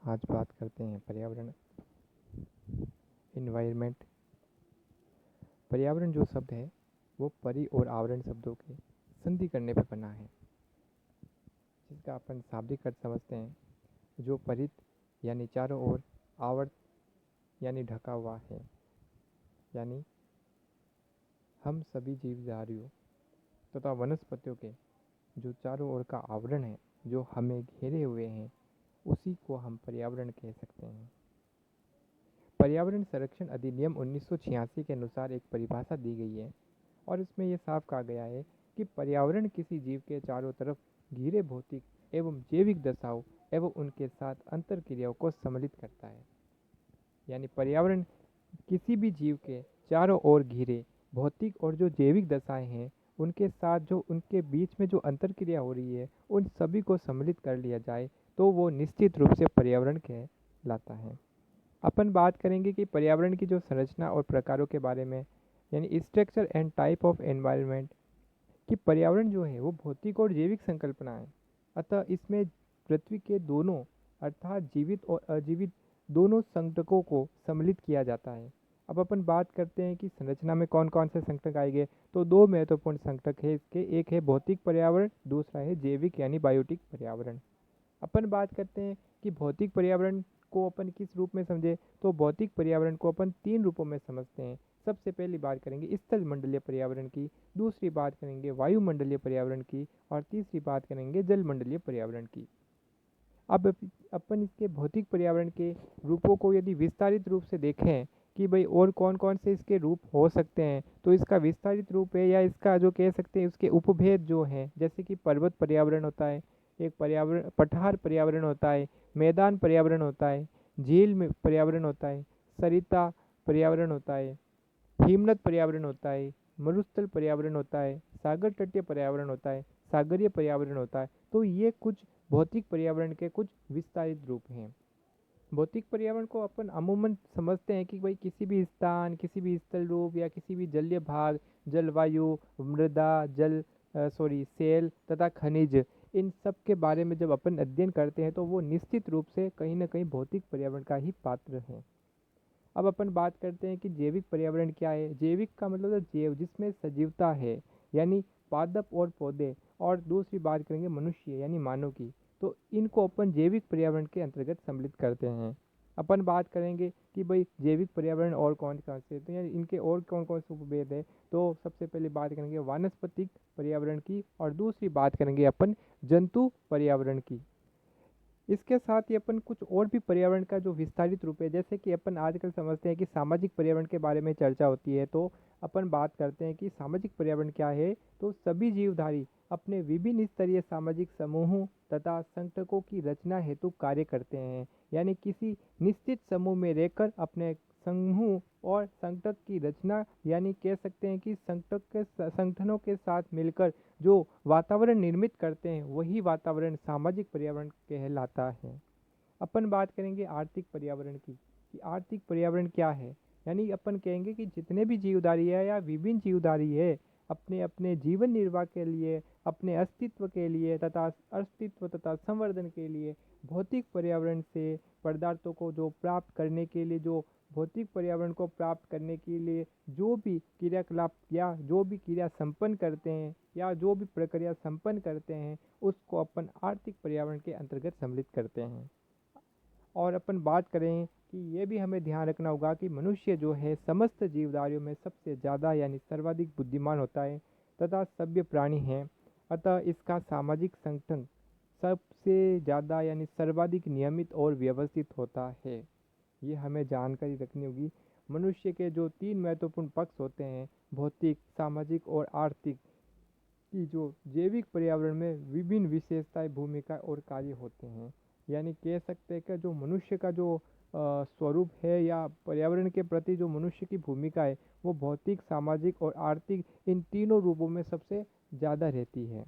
आज बात करते हैं पर्यावरण, इन्वायरमेंट। पर्यावरण जो शब्द है वो परि और आवरण शब्दों के संधि करने पर बना है, जिसका अपन शाब्दिक अर्थ समझते हैं जो परित यानी चारों ओर, आवर्त यानी ढका हुआ है। यानी हम सभी जीवधारियों तथा वनस्पतियों के जो चारों ओर का आवरण है, जो हमें घेरे हुए हैं, उसी को हम पर्यावरण कह सकते हैं। पर्यावरण संरक्षण अधिनियम 1986 के अनुसार एक परिभाषा दी गई है और इसमें यह साफ कहा गया है कि पर्यावरण किसी जीव के चारों तरफ घिरे भौतिक एवं जैविक दशाओं एवं उनके साथ अंतर क्रियाओं को सम्मिलित करता है। यानी पर्यावरण किसी भी जीव के चारों ओर घिरे भौतिक और जो जैविक दशाएं हैं, उनके साथ जो उनके बीच में जो अंतर क्रिया हो रही है, उन सभी को सम्मिलित कर लिया जाए तो वो निश्चित रूप से पर्यावरण कहलाता है। अपन बात करेंगे कि पर्यावरण की जो संरचना और प्रकारों के बारे में, यानी structure and type of environment. कि पर्यावरण जो है वो भौतिक और जैविक संकल्पना है, अतः इसमें पृथ्वी के दोनों अर्थात जीवित और अजीवित दोनों संगठकों को सम्मिलित किया जाता है। अब अपन बात करते हैं कि संरचना में कौन कौन से संगठक आएंगे, तो दो महत्वपूर्ण संगठक है इसके, एक है भौतिक पर्यावरण, दूसरा है जैविक यानी बायोटिक पर्यावरण। अपन बात करते हैं कि भौतिक पर्यावरण को अपन किस रूप में समझे, तो भौतिक पर्यावरण को अपन तीन रूपों में समझते हैं। सबसे पहली बात करेंगे स्थल मंडलीय पर्यावरण की, दूसरी बात करेंगे वायुमंडलीय पर्यावरण की और तीसरी बात करेंगे जल मंडलीय पर्यावरण की। अब अपन इसके भौतिक पर्यावरण के रूपों को यदि विस्तारित रूप से देखें कि भाई और कौन कौन से इसके रूप हो सकते हैं, तो इसका विस्तारित रूप है या इसका जो कह सकते हैं उसके उपभेद जो हैं, जैसे कि पर्वत पर्यावरण होता है, एक पर्यावरण पठार पर्यावरण होता है, मैदान पर्यावरण होता है, झील में पर्यावरण होता है, सरिता पर्यावरण होता है, हिमनद पर्यावरण होता है, मरुस्थल पर्यावरण होता है, सागर तटीय पर्यावरण होता है, सागरीय पर्यावरण होता है। तो ये कुछ भौतिक पर्यावरण के कुछ विस्तारित रूप हैं। भौतिक पर्यावरण को अपन अमूमन समझते हैं कि भाई किसी भी स्थान, किसी भी स्थल रूप या किसी भी जलीय भाग, जलवायु, मृदा, सेल तथा खनिज, इन सब के बारे में जब अपन अध्ययन करते हैं तो वो निश्चित रूप से कहीं ना कहीं भौतिक पर्यावरण का ही पात्र है। अब अपन बात करते हैं कि जैविक पर्यावरण क्या है। जैविक का मतलब है जैव, जिसमें सजीवता है, यानी पादप और पौधे, और दूसरी बात करेंगे मनुष्य यानी मानव की, तो इनको अपन जैविक पर्यावरण के अंतर्गत सम्मिलित करते हैं। अपन बात करेंगे कि भाई जैविक पर्यावरण और कौन कौन से, तो यानी इनके और कौन कौन से उपभेद है, तो सबसे पहले बात करेंगे वानस्पतिक पर्यावरण की और दूसरी बात करेंगे अपन जंतु पर्यावरण की। इसके साथ ही अपन कुछ और भी पर्यावरण का जो विस्तारित रूप है, जैसे कि अपन आजकल समझते हैं कि सामाजिक पर्यावरण के बारे में चर्चा होती है, तो अपन बात करते हैं कि सामाजिक पर्यावरण क्या है। तो सभी जीवधारी अपने विभिन्न स्तरीय सामाजिक समूहों तथा संगठकों की रचना हेतु कार्य करते हैं, यानी किसी निश्चित समूह में रहकर अपने समूह और संगठक की रचना, यानी कह सकते हैं कि संगठक के संगठनों के साथ मिलकर जो वातावरण निर्मित करते हैं, वही वातावरण सामाजिक पर्यावरण कहलाता है। अपन बात करेंगे आर्थिक पर्यावरण की, कि आर्थिक पर्यावरण क्या है। यानी अपन कहेंगे कि जितने भी जीवधारी है या विभिन्न जीवधारी है, अपने अपने जीवन निर्वाह के लिए, अपने अस्तित्व के लिए तथा अस्तित्व तथा संवर्धन के लिए भौतिक पर्यावरण से पदार्थों को जो प्राप्त करने के लिए, जो भौतिक पर्यावरण को प्राप्त करने के लिए जो भी क्रियाकलाप या जो भी क्रिया संपन्न करते हैं या जो भी प्रक्रिया संपन्न करते हैं, उसको अपन आर्थिक पर्यावरण के अंतर्गत सम्मिलित करते हैं। और अपन बात करें कि ये भी हमें ध्यान रखना होगा कि मनुष्य जो है समस्त जीवधारियों में सबसे ज़्यादा यानी सर्वाधिक बुद्धिमान होता है तथा सभ्य प्राणी है, अतः इसका सामाजिक संगठन सबसे ज़्यादा यानी सर्वाधिक नियमित और व्यवस्थित होता है। ये हमें जानकारी रखनी होगी। मनुष्य के जो तीन महत्वपूर्ण पक्ष होते हैं, भौतिक, सामाजिक और आर्थिक, की जो जैविक पर्यावरण में विभिन्न विशेषताएं, भूमिका और कार्य होते हैं। यानी कह सकते हैं कि जो मनुष्य का जो स्वरूप है या पर्यावरण के प्रति जो मनुष्य की भूमिका है, वो भौतिक, सामाजिक और आर्थिक इन तीनों रूपों में सबसे ज़्यादा रहती है।